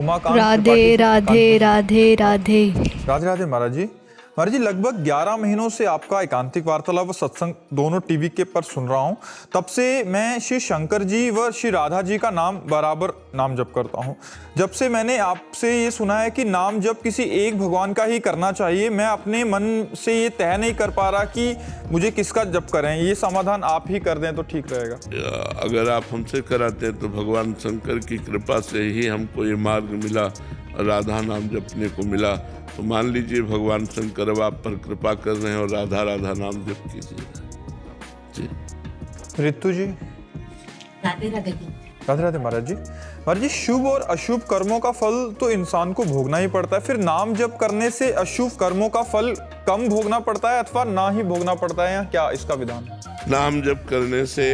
उमाकांत राधे त्रिपाठी राधे राधे राधे। राधे राधे महाराज जी। महाराज जी, लगभग 11 महीनों से आपका एकांतिक वार्तालाप व सत्संग दोनों टीवी के पर सुन रहा हूं। तब से मैं श्री शंकर जी व श्री राधा जी का नाम बराबर नाम जप करता हूं। जब से मैंने आपसे ये सुना है कि नाम जप किसी एक भगवान का ही करना चाहिए, मैं अपने मन से ये तय नहीं कर पा रहा कि मुझे किसका जप करें। ये समाधान आप ही कर दें तो ठीक रहेगा। अगर आप हमसे कराते हैं तो भगवान शंकर की कृपा से ही हमको ये मार्ग मिला, राधा नाम जपने को मिला। तो मान लीजिए भगवान शंकर अब आप पर कृपा कर रहे हैं और राधा राधा नाम जप कीजिए जी। रितु जी। राधे राधे जी। राधे राधे महाराज जी। महाराज जी, शुभ और अशुभ कर्मों का फल तो इंसान को भोगना ही पड़ता है, फिर नाम जप करने से अशुभ कर्मों का फल कम भोगना पड़ता है अथवा ना ही भोगना पड़ता है, या क्या इसका विधान? नाम जप करने से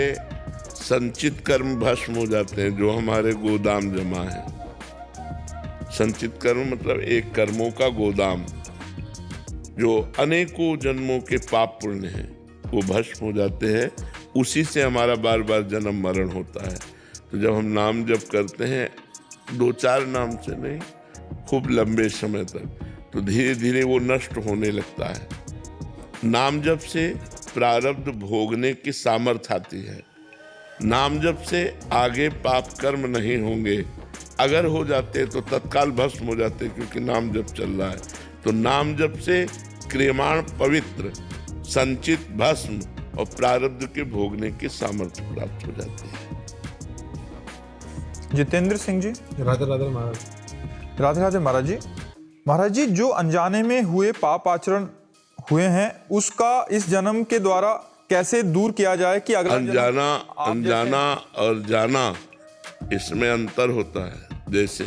संचित कर्म भस्म हो जाते हैं, जो हमारे गोदाम जमा है। संचित कर्म मतलब एक कर्मों का गोदाम, जो अनेकों जन्मों के पाप पुण्य हैं वो भस्म हो जाते हैं। उसी से हमारा बार बार जन्म मरण होता है। तो जब हम नाम जप करते हैं, 2-4 नाम से नहीं, खूब लंबे समय तक, तो धीरे धीरे वो नष्ट होने लगता है। नाम जप से प्रारब्ध भोगने की सामर्थ्य आती है। नाम जप से आगे पाप कर्म नहीं होंगे, अगर हो जाते तो तत्काल भस्म हो जाते, क्योंकि नाम जप चल रहा है। तो नाम जप से क्रियमाण पवित्र, संचित भस्म और प्रारब्ध के भोगने की सामर्थ्य प्राप्त हो जाती है। जितेंद्र सिंह जी। राधे राधे महाराज। राधे राधे महाराज जी। महाराज जी, जो अनजाने में हुए पाप आचरण हुए हैं उसका इस जन्म के द्वारा कैसे दूर किया जाए कि अगला अनजाना और जाना, इसमें अंतर होता है। जैसे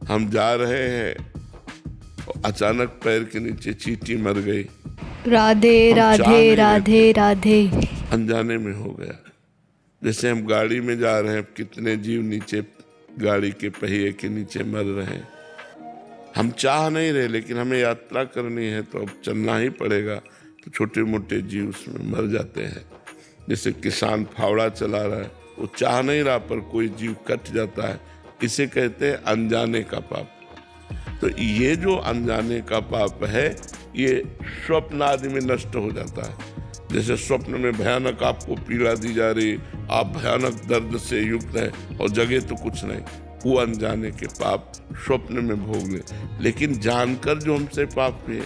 हम जा रहे हैं, अचानक पैर के नीचे चींटी मर गई, राधे राधे राधे राधे। अनजाने में हो गया। जैसे हम गाड़ी में जा रहे हैं, कितने जीव नीचे गाड़ी के पहिए के नीचे मर रहे हैं। हम चाह नहीं रहे, लेकिन हमें यात्रा करनी है तो अब चलना ही पड़ेगा। तो छोटे मोटे जीव उसमें मर जाते हैं। जैसे किसान फावड़ा चला रहा है, वो चाह नहीं रहा पर कोई जीव कट जाता है। इसे कहते हैं अनजाने का पाप। तो ये जो अनजाने का पाप है, ये स्वप्न आदि में नष्ट हो जाता है। जैसे स्वप्न में भयानक आपको पीड़ा दी जा रही, आप भयानक दर्द से युक्त हैं और जगह तो कुछ नहीं, वो अनजाने के पाप स्वप्न में भोग ले। लेकिन जानकर जो हमसे पाप हुए,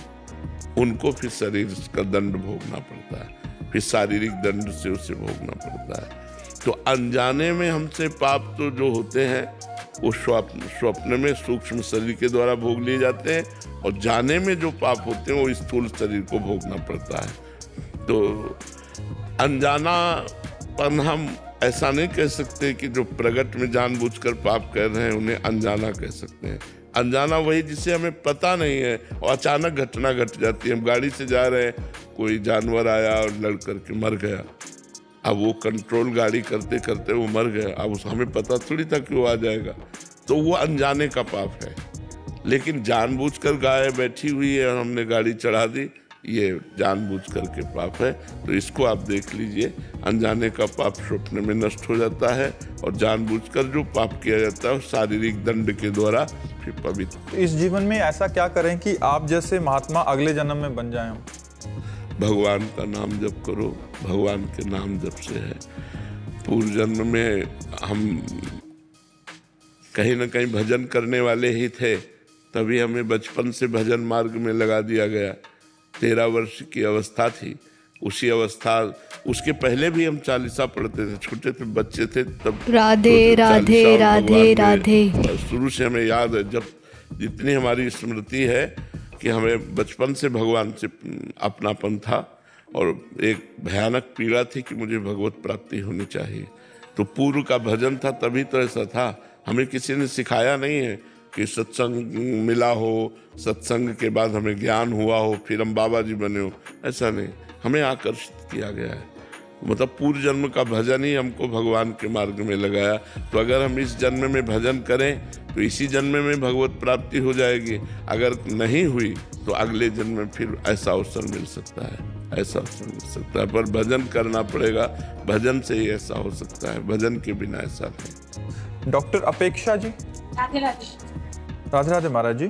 उनको फिर शरीर का दंड भोगना पड़ता है, फिर शारीरिक दंड से उसे भोगना पड़ता है। तो अनजाने में हमसे पाप तो जो होते हैं वो स्वप्न में सूक्ष्म शरीर के द्वारा भोग लिए जाते हैं, और जाने में जो पाप होते हैं वो स्थूल शरीर को भोगना पड़ता है। तो अनजानापन हम ऐसा नहीं कह सकते कि जो प्रगट में जानबूझकर पाप कर रहे हैं उन्हें अनजाना कह सकते हैं। अनजाना वही जिसे हमें पता नहीं है और अचानक घटना घट जाती है। हम गाड़ी से जा रहे हैं, कोई जानवर आया और लड़ करके मर गया। अब वो कंट्रोल गाड़ी करते करते वो मर गया, अब हमें पता थोड़ी था कि वो आ जाएगा। तो वो अनजाने का पाप है। लेकिन जानबूझकर गाय बैठी हुई है और हमने गाड़ी चढ़ा दी, ये जानबूझ कर के पाप है। तो इसको आप देख लीजिए, अनजाने का पाप स्वप्न में नष्ट हो जाता है, और जानबूझकर जो पाप किया जाता है शारीरिक दंड के द्वारा फिर पवित्र। इस जीवन में ऐसा क्या करें कि आप जैसे महात्मा अगले जन्म में बन जाएं? भगवान का नाम जप करो। भगवान के नाम जप से है। पूर्व जन्म में हम कहीं न कहीं भजन करने वाले ही थे, तभी हमें बचपन से भजन मार्ग में लगा दिया गया। 13 वर्ष की अवस्था थी, उसी अवस्था, उसके पहले भी हम चालीसा पढ़ते थे, छोटे थे, बच्चे थे तब। राधे राधे राधे राधे। शुरू से हमें याद है, जब जितनी हमारी स्मृति है, कि हमें बचपन से भगवान से अपनापन था, और एक भयानक पीड़ा थी कि मुझे भगवत प्राप्ति होनी चाहिए। तो पूर्व का भजन था, तभी तो ऐसा था। हमें किसी ने सिखाया नहीं है कि सत्संग मिला हो, सत्संग के बाद हमें ज्ञान हुआ हो, फिर हम बाबा जी बने हो, ऐसा नहीं। हमें आकर्षित किया गया है। मतलब पूर्व जन्म का भजन ही हमको भगवान के मार्ग में लगाया। तो अगर हम इस जन्म में भजन करें तो इसी जन्म में भगवत प्राप्ति हो जाएगी। अगर नहीं हुई तो अगले जन्म में फिर ऐसा अवसर मिल सकता है, ऐसा अवसर मिल सकता है। पर भजन करना पड़ेगा, भजन से ही ऐसा हो सकता है, भजन के बिना ऐसा नहीं। डॉक्टर अपेक्षा जी। राधे राधे। राधे राधे महाराज जी।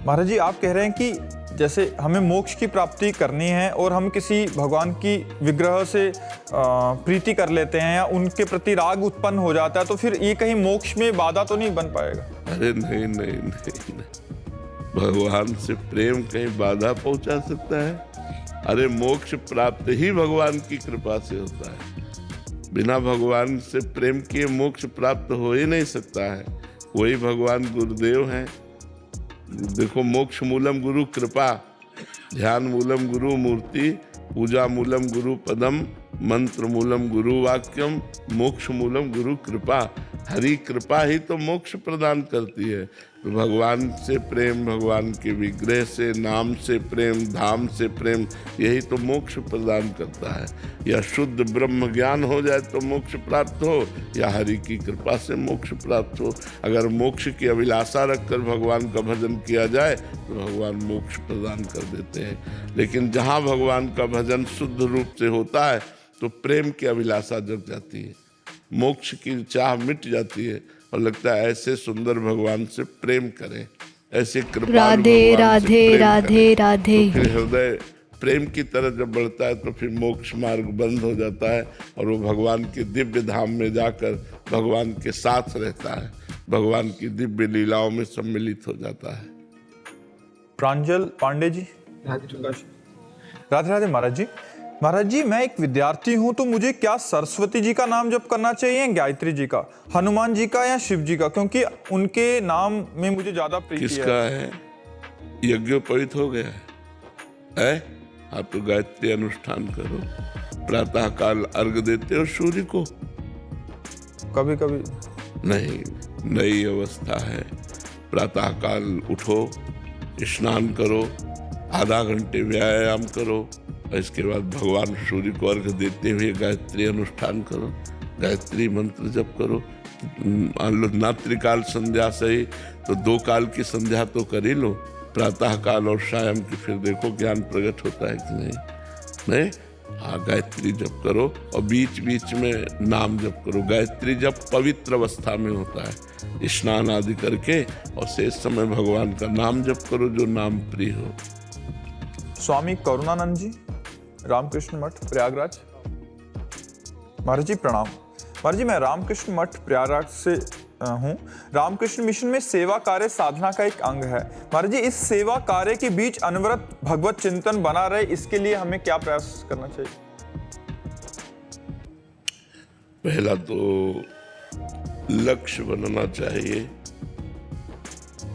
महाराज जी, आप कह रहे हैं कि जैसे हमें मोक्ष की प्राप्ति करनी है और हम किसी भगवान की विग्रह से प्रीति कर लेते हैं या उनके प्रति राग उत्पन्न हो जाता है, तो फिर ये कहीं मोक्ष में बाधा तो नहीं बन पाएगा? अरे नहीं नहीं नहीं नहीं, भगवान से प्रेम कहीं बाधा पहुंचा सकता है? अरे मोक्ष प्राप्त ही भगवान की कृपा से होता है। बिना भगवान से प्रेम किए मोक्ष प्राप्त हो ही नहीं सकता है। वही भगवान गुरुदेव हैं। देखो, मोक्ष मूलम गुरु कृपा, ध्यान मूलम गुरु मूर्ति, पूजा मूलम गुरु पदम, मंत्र मूलम गुरु वाक्यम, मोक्ष मूलम गुरु कृपा। हरि कृपा ही तो मोक्ष प्रदान करती है। तो भगवान से प्रेम, भगवान के विग्रह से, नाम से प्रेम, धाम से प्रेम, यही तो मोक्ष प्रदान करता है। या शुद्ध ब्रह्म ज्ञान हो जाए तो मोक्ष प्राप्त हो, या हरि की कृपा से मोक्ष प्राप्त हो। अगर मोक्ष की अभिलाषा रखकर भगवान का भजन किया जाए तो भगवान मोक्ष प्रदान कर देते हैं। लेकिन जहाँ भगवान का भजन शुद्ध रूप से होता है तो प्रेम की अभिलाषा जग जाती है, मोक्ष की चाह मिट जाती है और लगता है ऐसे सुंदर भगवान से प्रेम करें, ऐसे कृपालु राधे भगवान से राधे प्रेम राधे करें। राधे। तो फिर हृदय प्रेम की तरफ जब बढ़ता है तो फिर मोक्ष मार्ग बंद हो जाता है और वो भगवान के दिव्य धाम में जाकर भगवान के साथ रहता है, भगवान की दिव्य लीलाओं में सम्मिलित हो जाता है। प्रांजल पांडे जी। राधे राधे राधे महाराज जी। महाराज जी, मैं एक विद्यार्थी हूँ, तो मुझे क्या सरस्वती जी का नाम जप करना चाहिए या गायत्री जी का, हनुमान जी का या शिव जी का? क्योंकि उनके नाम में मुझे ज्यादा प्रीति है। किसका है? यज्ञोपवीत हो गया है? आप तो गायत्री अनुष्ठान करो, प्रातः काल अर्घ देते हो सूर्य को? कभी कभी नहीं, नई अवस्था है। प्रातः काल उठो, स्नान करो, आधा घंटे व्यायाम करो, इसके बाद भगवान सूर्य को अर्घ देते हुए गायत्री अनुष्ठान करो, गायत्री मंत्र जप करो। मान लो नात्रिकाल संध्या सही तो 2 काल की संध्या तो कर ही लो, प्रातः काल और शाम की, फिर देखो ज्ञान प्रकट होता है कि नहीं। हाँ, गायत्री जप करो और बीच बीच में नाम जप करो। गायत्री जप पवित्र अवस्था में होता है, स्नान आदि करके, और शेष समय भगवान का नाम जप करो जो नाम प्रिय हो। स्वामी करुणानंद जी, रामकृष्ण मठ प्रयागराज। महाराज जी प्रणाम। महाराज जी, मैं रामकृष्ण मठ प्रयागराज से हूँ। रामकृष्ण मिशन में सेवा कार्य साधना का एक अंग है। महाराज जी, इस सेवा कार्य के बीच अनवरत भगवत चिंतन बना रहे, इसके लिए हमें क्या प्रयास करना चाहिए? पहला तो लक्ष्य बनना चाहिए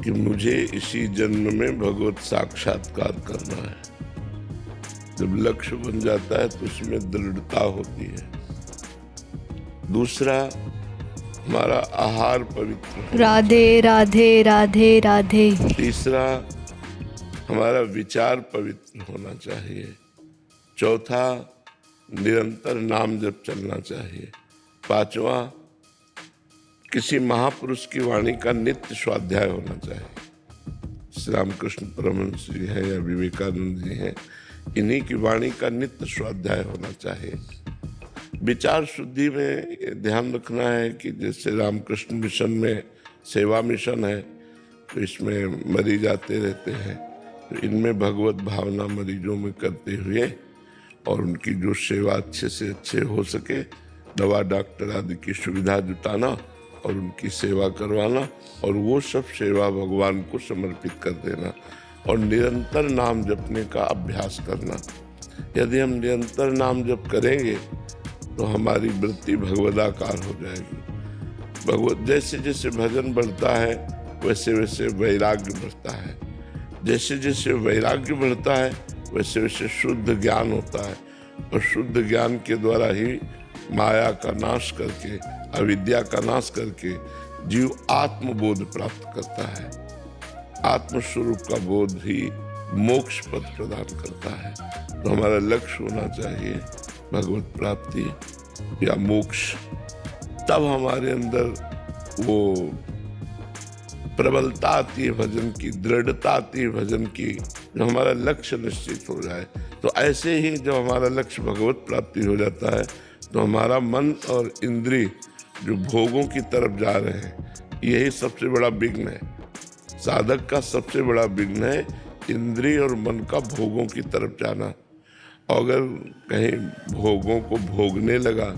कि मुझे इसी जन्म में भगवत साक्षात्कार करना है। जब लक्ष्य बन जाता है तो उसमें दृढ़ता होती है। दूसरा, हमारा आहार पवित्र। राधे राधे राधे राधे। तीसरा, हमारा विचार पवित्र होना चाहिए। चौथा, निरंतर नाम जप चलना चाहिए। पांचवा, किसी महापुरुष की वाणी का नित्य स्वाध्याय होना चाहिए। श्री रामकृष्ण परमहंस जी हैं या विवेकानंद जी हैं, इन्हीं की वाणी का नित्य स्वाध्याय होना चाहिए। विचार शुद्धि में ध्यान रखना है कि जैसे रामकृष्ण मिशन में सेवा मिशन है तो इसमें मरीज आते रहते हैं, तो इनमें भगवत भावना मरीजों में करते हुए और उनकी जो सेवा अच्छे से अच्छे हो सके, दवा डॉक्टर आदि की सुविधा जुटाना और उनकी सेवा करवाना, और वो सब सेवा भगवान को समर्पित कर देना, और निरंतर नाम जपने का अभ्यास करना। यदि हम निरंतर नाम जप करेंगे तो हमारी वृत्ति भगवदाकार हो जाएगी। भगवत जैसे जैसे भजन बढ़ता है वैसे वैसे वैराग्य बढ़ता है, जैसे जैसे वैराग्य बढ़ता है वैसे वैसे शुद्ध ज्ञान होता है, और शुद्ध ज्ञान के द्वारा ही माया का नाश करके, अविद्या का नाश करके जीव आत्मबोध प्राप्त करता है। आत्मस्वरूप का बोध ही मोक्ष पद प्रदान करता है। तो हमारा लक्ष्य होना चाहिए भगवत प्राप्ति या मोक्ष। तब हमारे अंदर वो प्रबलता आती है भजन की, दृढ़ता आती है भजन की, जो हमारा लक्ष्य निश्चित हो जाए। तो ऐसे ही जब हमारा लक्ष्य भगवत प्राप्ति हो जाता है तो हमारा मन और इंद्रिय जो भोगों की तरफ जा रहे हैं, यही सबसे बड़ा विघ्न है। साधक का सबसे बड़ा विघ्न है इंद्रिय और मन का भोगों की तरफ जाना। अगर कहीं भोगों को भोगने लगा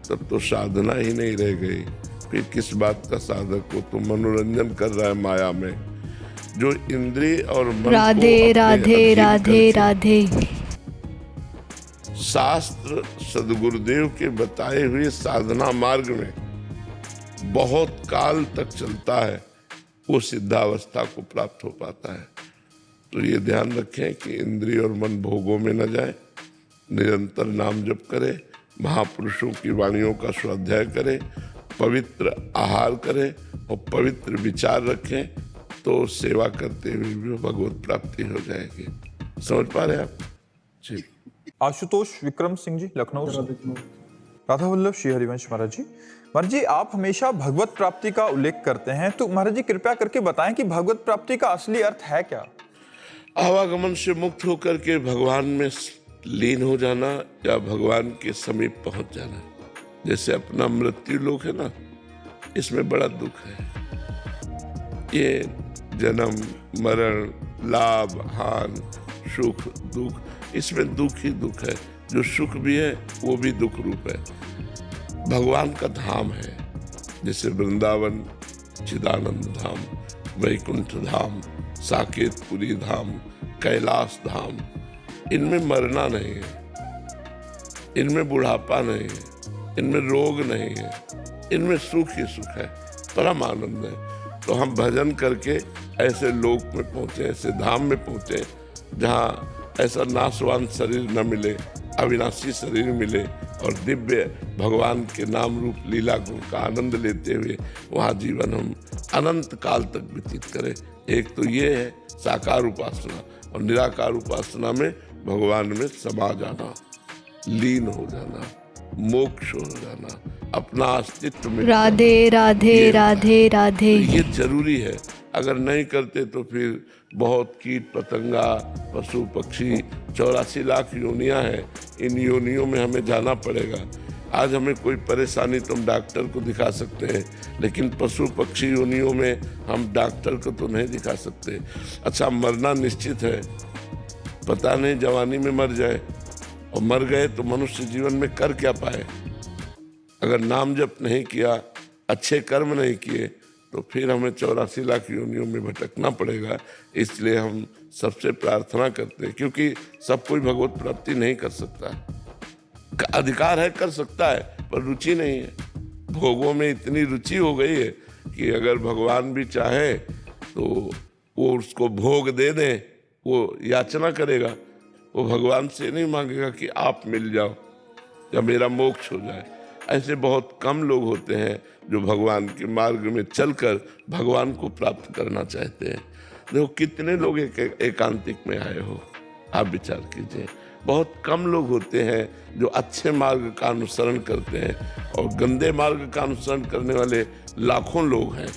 तब तो साधना ही नहीं रह गई। फिर किस बात का साधक हो? तो मनोरंजन कर रहा है माया में। जो इंद्रिय और मन को राधे अपने राधे अधीन राधे करके राधे। शास्त्र सदगुरुदेव के बताए हुए साधना मार्ग में बहुत काल तक चलता है, वो सिद्धावस्था को प्राप्त हो पाता है। तो ये ध्यान रखें कि इंद्रिय और मन भोगों में न जाए, निरंतर नाम जप करें, महापुरुषों की वाणियों का स्वाध्याय करें, पवित्र आहार करें और पवित्र विचार रखें, तो सेवा करते हुए भी भगवत प्राप्ति हो जाएगी। समझ पा रहे हैं आप? जी। आशुतोष विक्रम सिंह जी, लखनऊ से। राधा वल्लभ श्री हरिवंश महाराज जी। महाराज जी, आप हमेशा भगवत प्राप्ति का उल्लेख करते हैं, तो महाराज जी कृपया करके बताएं कि भगवत प्राप्ति का असली अर्थ है क्या? आवागमन से मुक्त होकर के भगवान में लीन हो जाना या भगवान के समीप पहुंच जाना। जैसे अपना मृत्यु लोक है ना, इसमें बड़ा दुख है। ये जन्म मरण, लाभ हान, सुख दुख, इसमें दुख ही दुख है। जो सुख भी है वो भी दुख रूप है। भगवान का धाम है, जैसे वृंदावन चिदानंद धाम, वैकुंठ धाम, साकेतपुरी धाम, कैलाश धाम। इनमें मरना नहीं है, इनमें बुढ़ापा नहीं है, इनमें रोग नहीं है, इनमें सुख ही सुख है, परम आनंद है। तो हम भजन करके ऐसे लोक में पहुंचे, ऐसे धाम में पहुंचे जहाँ ऐसा नाशवान शरीर न मिले, अविनाशी शरीर मिले और दिव्य भगवान के नाम रूप लीला गुण का आनंद लेते हुए वहाँ जीवन हम अनंत काल तक व्यतीत करें। एक तो ये है साकार उपासना, और निराकार उपासना में भगवान में समा जाना, लीन हो जाना, मोक्ष हो जाना, अपना अस्तित्व में। राधे राधे राधे राधे। तो ये जरूरी है। अगर नहीं करते तो फिर बहुत कीट पतंगा, पशु पक्षी, 84 लाख योनियां हैं, इन योनियों में हमें जाना पड़ेगा। आज हमें कोई परेशानी तो हम डॉक्टर को दिखा सकते हैं, लेकिन पशु पक्षी योनियों में हम डॉक्टर को तो नहीं दिखा सकते। अच्छा, मरना निश्चित है, पता नहीं जवानी में मर जाए, और मर गए तो मनुष्य जीवन में कर क्या पाए? अगर नाम जप नहीं किया, अच्छे कर्म नहीं किए, तो फिर हमें 84 लाख योनियों में भटकना पड़ेगा। इसलिए हम सबसे प्रार्थना करते हैं, क्योंकि सब कोई भगवत प्राप्ति नहीं कर सकता। अधिकार है, कर सकता है, पर रुचि नहीं है। भोगों में इतनी रुचि हो गई है कि अगर भगवान भी चाहे तो वो उसको भोग दे दें, वो याचना करेगा। वो भगवान से नहीं मांगेगा कि आप मिल जाओ या मेरा मोक्ष हो जाए। ऐसे बहुत कम लोग होते हैं जो भगवान के मार्ग में चलकर भगवान को प्राप्त करना चाहते हैं। देखो कितने लोग एकांतिक में आए हो, आप विचार कीजिए। बहुत कम लोग होते हैं जो अच्छे मार्ग का अनुसरण करते हैं, और गंदे मार्ग का अनुसरण करने वाले लाखों लोग हैं।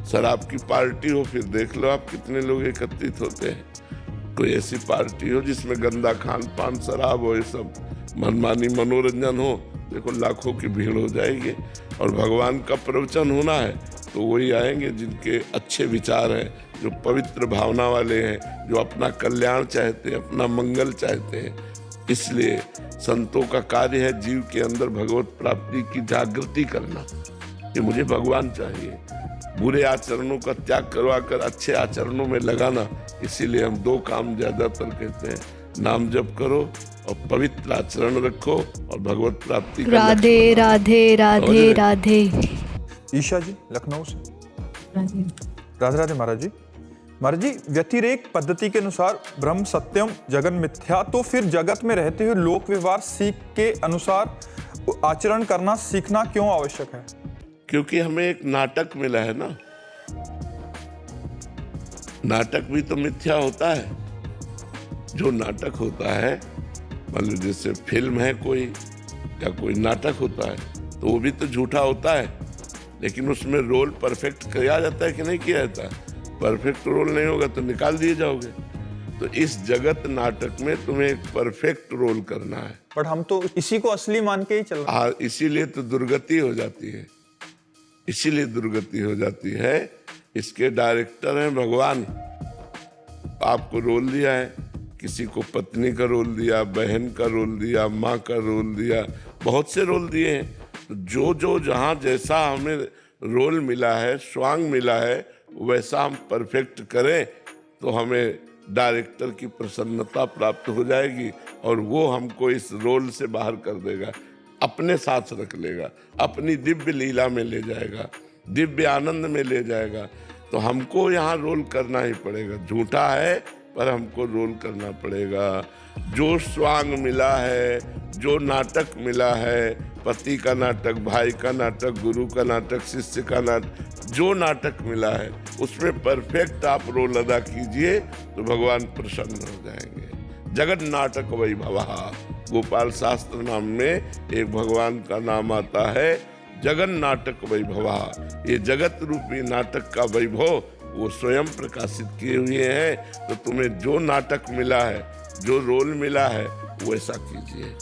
शराब की पार्टी हो, फिर देख लो आप कितने लोग एकत्रित होते हैं। कोई ऐसी पार्टी हो जिसमें गंदा खान पान, शराब हो, ये सब मनमानी मनोरंजन हो, देखो लाखों की भीड़ हो जाएगी। और भगवान का प्रवचन होना है तो वही आएंगे जिनके अच्छे विचार हैं, जो पवित्र भावना वाले हैं, जो अपना कल्याण चाहते हैं, अपना मंगल चाहते हैं। इसलिए संतों का कार्य है जीव के अंदर भगवत प्राप्ति की जागृति करना कि मुझे भगवान चाहिए, बुरे आचरणों का त्याग करवा कर अच्छे आचरणों में लगाना। इसीलिए हम दो काम ज्यादातर कहते हैं, नाम जप करो और पवित्र आचरण रखो और भगवत प्राप्ति का राधे राधे राधे राधे। ईशा जी, लखनऊ से। राधे राधे राधे महाराज जी। महाराज जी, व्यतिरेक पद्धति के अनुसार ब्रह्म सत्यम जगन मिथ्या, तो फिर जगत में रहते हुए लोक व्यवहार सीख के अनुसार आचरण करना सीखना क्यों आवश्यक है? क्योंकि हमें एक नाटक मिला है ना। नाटक भी तो मिथ्या होता है। जो नाटक होता है, मान लो जैसे फिल्म है कोई या कोई नाटक होता है, तो वो भी तो झूठा होता है, लेकिन उसमें रोल परफेक्ट किया जाता है कि नहीं किया जाता? परफेक्ट रोल नहीं होगा तो निकाल दिए जाओगे। तो इस जगत नाटक में तुम्हें एक परफेक्ट रोल करना है। बट हम तो इसी को असली मान के ही चल रहे हैं। इसीलिए तो दुर्गति हो जाती है। इसीलिए दुर्गति हो जाती है। इसके डायरेक्टर हैं भगवान। आपको रोल दिया है, किसी को पत्नी का रोल दिया, बहन का रोल दिया, माँ का रोल दिया, बहुत से रोल दिए हैं। तो जो जो जहाँ जैसा हमें रोल मिला है, स्वांग मिला है, वैसा हम परफेक्ट करें तो हमें डायरेक्टर की प्रसन्नता प्राप्त हो जाएगी और वो हमको इस रोल से बाहर कर देगा, अपने साथ रख लेगा, अपनी दिव्य लीला में ले जाएगा, दिव्य आनंद में ले जाएगा। तो हमको यहाँ रोल करना ही पड़ेगा। झूठा है पर हमको रोल करना पड़ेगा। जो स्वांग मिला है, जो नाटक मिला है, पति का नाटक, भाई का नाटक, गुरु का नाटक, शिष्य का नाटक, जो नाटक मिला है उसमें परफेक्ट आप रोल अदा कीजिए तो भगवान प्रसन्न हो जाएंगे। जगत नाटक वैभवः, गोपाल शास्त्र नाम में एक भगवान का नाम आता है, जगन नाटक वैभवः। ये जगत रूपी नाटक का वैभव वो स्वयं प्रकाशित किए हुए हैं। तो तुम्हें जो नाटक मिला है, जो रोल मिला है, वैसा कीजिए।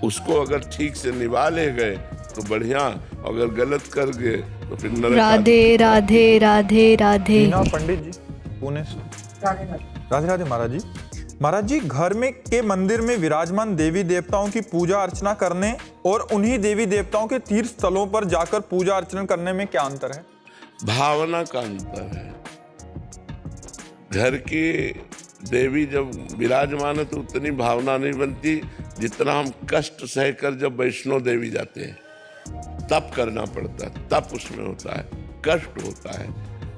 उसको अगर ठीक से निभा ले गए तो बढ़िया, अगर गलत कर गए तो फिर नरक। राधे राधे राधे राधे। मीना पंडित जी पुणे से। राधे राधे महाराज जी। महाराज जी, घर में के मंदिर में विराजमान देवी देवताओं की पूजा अर्चना करने और उन्हीं देवी देवताओं के तीर्थ स्थलों पर जाकर पूजा अर्चना करने में क्या अंतर है? भावना का अंतर है। घर की देवी जब विराजमान है तो उतनी भावना नहीं बनती जितना हम कष्ट सहकर जब वैष्णो देवी जाते हैं तब करना पड़ता है, तब उसमें होता है, कष्ट होता है।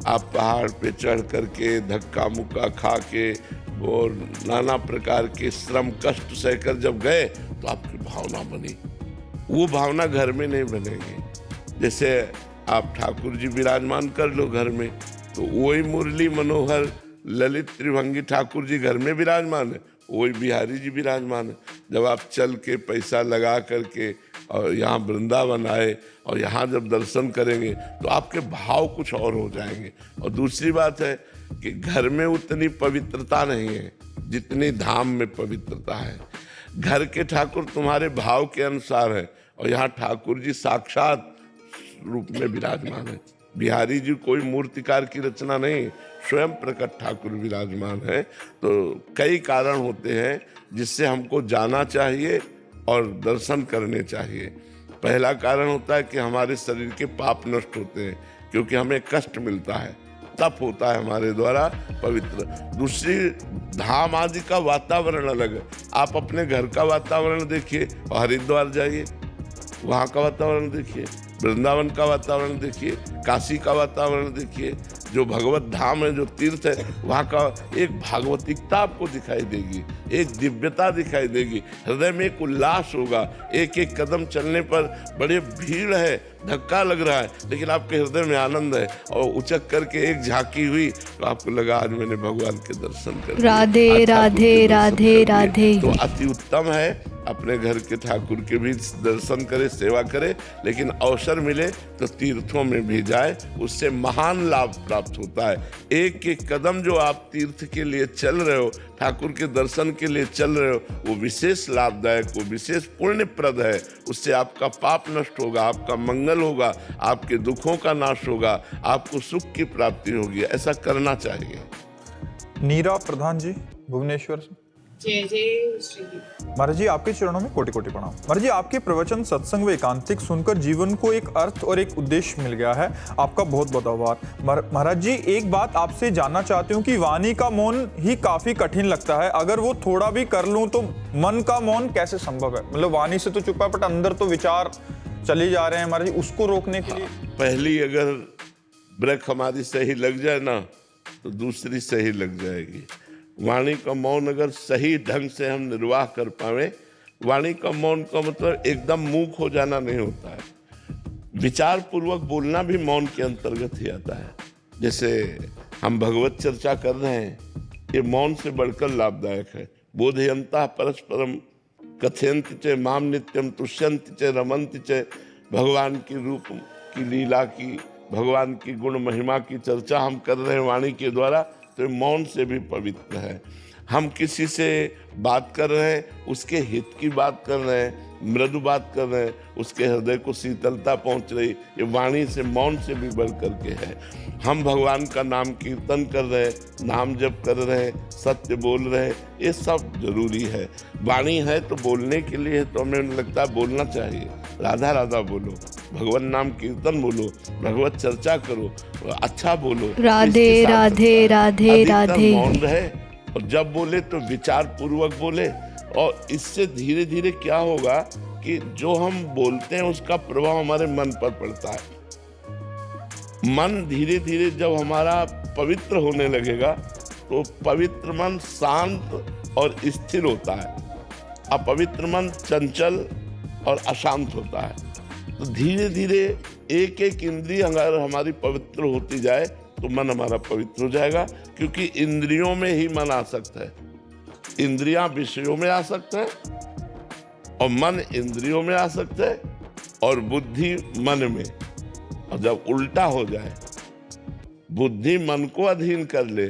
आप पहाड़ पे चढ़ करके धक्का मुक्का खा के और नाना प्रकार के श्रम कष्ट सहकर जब गए तो आपकी भावना बनी। वो भावना घर में नहीं बनेगी। जैसे आप ठाकुर जी विराजमान कर लो घर में, तो वही मुरली मनोहर ललित त्रिभंगी ठाकुर जी घर में विराजमान है, वही बिहारी जी विराजमान है। जब आप चल के पैसा लगा करके और यहाँ वृंदावन आए और यहाँ जब दर्शन करेंगे तो आपके भाव कुछ और हो जाएंगे। और दूसरी बात है कि घर में उतनी पवित्रता नहीं है जितनी धाम में पवित्रता है। घर के ठाकुर तुम्हारे भाव के अनुसार है और यहाँ ठाकुर जी साक्षात रूप में विराजमान है। बिहारी जी कोई मूर्तिकार की रचना नहीं, स्वयं प्रकट ठाकुर विराजमान है। तो कई कारण होते हैं जिससे हमको जाना चाहिए और दर्शन करने चाहिए। पहला कारण होता है कि हमारे शरीर के पाप नष्ट होते हैं, क्योंकि हमें कष्ट मिलता है, तप होता है हमारे द्वारा पवित्र। दूसरी, धाम आदि का वातावरण अलग है। आप अपने घर का वातावरण देखिए और हरिद्वार जाइए, वहाँ का वातावरण देखिए, वृंदावन का वातावरण देखिए, काशी का वातावरण देखिए। जो भगवत धाम है, जो तीर्थ है, वहाँ का एक भागवतिकता आपको दिखाई देगी, एक दिव्यता दिखाई देगी, हृदय में एक उल्लास होगा। एक एक कदम चलने पर बड़े भीड़ है, धक्का लग रहा है, लेकिन आपके हृदय में आनंद है। और उचक करके एक झांकी हुई तो आपको लगा आज मैंने भगवान के दर्शन कर लिए, राधे आज ठाकुर के राधे दर्शन राधे कर लिए। राधे। तो अति उत्तम है अपने घर के ठाकुर के भी दर्शन करे, सेवा करे, लेकिन अवसर मिले तो तीर्थों में भी जाए, उससे महान लाभ प्राप्त होता है। एक एक कदम जो आप तीर्थ के लिए चल रहे हो, ठाकुर के दर्शन के लिए चल रहे हो, वो विशेष लाभदायक, वो विशेष पुण्यप्रद है। उससे आपका पाप नष्ट होगा, आपका मंगल होगा, आपके दुखों का नाश होगा, आपको सुख की प्राप्ति होगी। ऐसा करना चाहिए। नीरा प्रधान जी भुवनेश्वर से। जय जय श्री। महाराज जी, आपके चरणों में कोटि कोटि प्रणाम। महाराज जी, आपके प्रवचन, सत्संग व एकांतिक सुनकर जीवन को एक अर्थ और एक उद्देश्य मिल गया है। आपका बहुत बहुत आभार। महाराज जी, एक बात आपसे जानना चाहती हूँ कि वाणी का मौन ही काफी कठिन लगता है। अगर वो थोड़ा भी कर लूं तो मन का मौन कैसे संभव है? मतलब वाणी से तो चुप है, बट अंदर तो विचार चले जा रहे हैं महाराज जी, उसको रोकने के लिए। पहली अगर ब्रेक हमारी सही लग जाए ना तो दूसरी सही लग जाएगी। वाणी का मौन अगर सही ढंग से हम निर्वाह कर पावे, वाणी का मौन का मतलब एकदम मूक हो जाना नहीं होता है। विचार पूर्वक बोलना भी मौन के अंतर्गत ही आता है। जैसे हम भगवत चर्चा कर रहे हैं, ये मौन से बढ़कर लाभदायक है। बोधयंता परस्परम कथयन्ति च माम नित्यम तुष्यन्ति च रमन्ति च। भगवान की रूप की लीला की, भगवान की गुण महिमा की चर्चा हम कर रहे हैं वाणी के द्वारा, तो मौन से भी पवित्र है। हम किसी से बात कर रहे हैं, उसके हित की बात कर रहे हैं, मृदु बात कर रहे हैं, उसके हृदय को शीतलता पहुंच रही। ये वाणी से, मौन से भी बढ़ करके है। हम भगवान का नाम कीर्तन कर रहे हैं, नाम जप कर रहे हैं, सत्य बोल रहे हैं, ये सब जरूरी है। वाणी है तो बोलने के लिए है, तो हमें लगता है बोलना चाहिए। राधा राधा बोलो, भगवान नाम कीर्तन बोलो, भगवत चर्चा करो, अच्छा बोलो। राधे इसके साथ राधे राधे अधिकतर राधे। मौन रहे और जब बोले तो विचार पूर्वक बोले। और इससे धीरे धीरे क्या होगा कि जो हम बोलते हैं उसका प्रभाव हमारे मन पर पड़ता है। मन धीरे धीरे जब हमारा पवित्र होने लगेगा तो पवित्र मन शांत और स्थिर होता है। अपवित्र मन चंचल और अशांत होता है। तो धीरे धीरे एक एक इंद्रिय अगर हमारी पवित्र होती जाए तो मन हमारा पवित्र हो जाएगा, क्योंकि इंद्रियों में ही मन आसक्त है। इंद्रियां विषयों में आसक्त है और मन इंद्रियों में आसक्त है और बुद्धि मन में। और जब उल्टा हो जाए, बुद्धि मन को अधीन कर ले,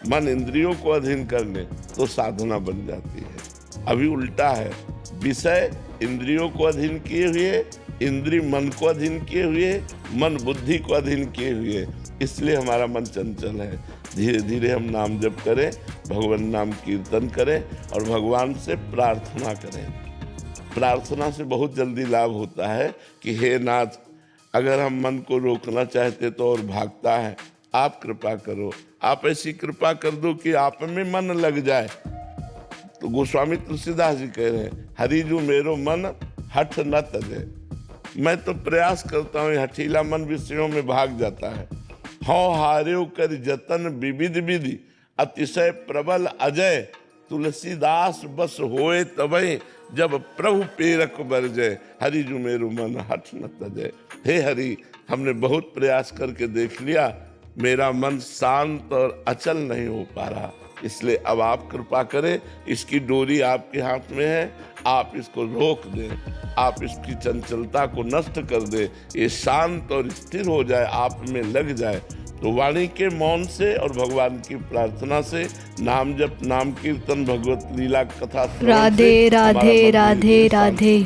मन इंद्रियों को अधीन कर ले, तो साधना बन जाती है। अभी उल्टा है, विषय इंद्रियों को अधीन किए हुए, इंद्रिय मन को अधीन किए हुए, मन बुद्धि को अधीन किए हुए, इसलिए हमारा मन चंचल है। धीरे धीरे हम नाम जप करें, भगवान नाम कीर्तन करें और भगवान से प्रार्थना करें। प्रार्थना से बहुत जल्दी लाभ होता है कि हे नाथ, अगर हम मन को रोकना चाहते तो और भागता है, आप कृपा करो, आप ऐसी कृपा कर दो कि आप में मन लग जाए। तो गोस्वामी तुलसीदास जी कह रहे हैं, हरि जो मेरो मन हठ न तजे। मैं तो प्रयास करता हूँ, हठीला मन विषयों में भाग जाता है। हौ हार्यो कर जतन विविध विधि, अतिशय प्रबल अजय, तुलसीदास बस होए तबे, जब प्रभु पेरक बरजय, हरि जो मेरो मन हठ न तजय। हे हरि, हमने बहुत प्रयास करके देख लिया, मेरा मन शांत और अचल नहीं हो पा रहा, इसलिए अब आप कृपा करें। इसकी डोरी आपके हाथ में है, आप इसको रोक दें, आप इसकी चंचलता को नष्ट कर दें, ये शांत और स्थिर हो जाए, आप में लग जाए। तो वाणी के मौन से और भगवान की प्रार्थना से, नाम जप, नाम कीर्तन, भगवत लीला कथा, राधे राधे राधे राधे।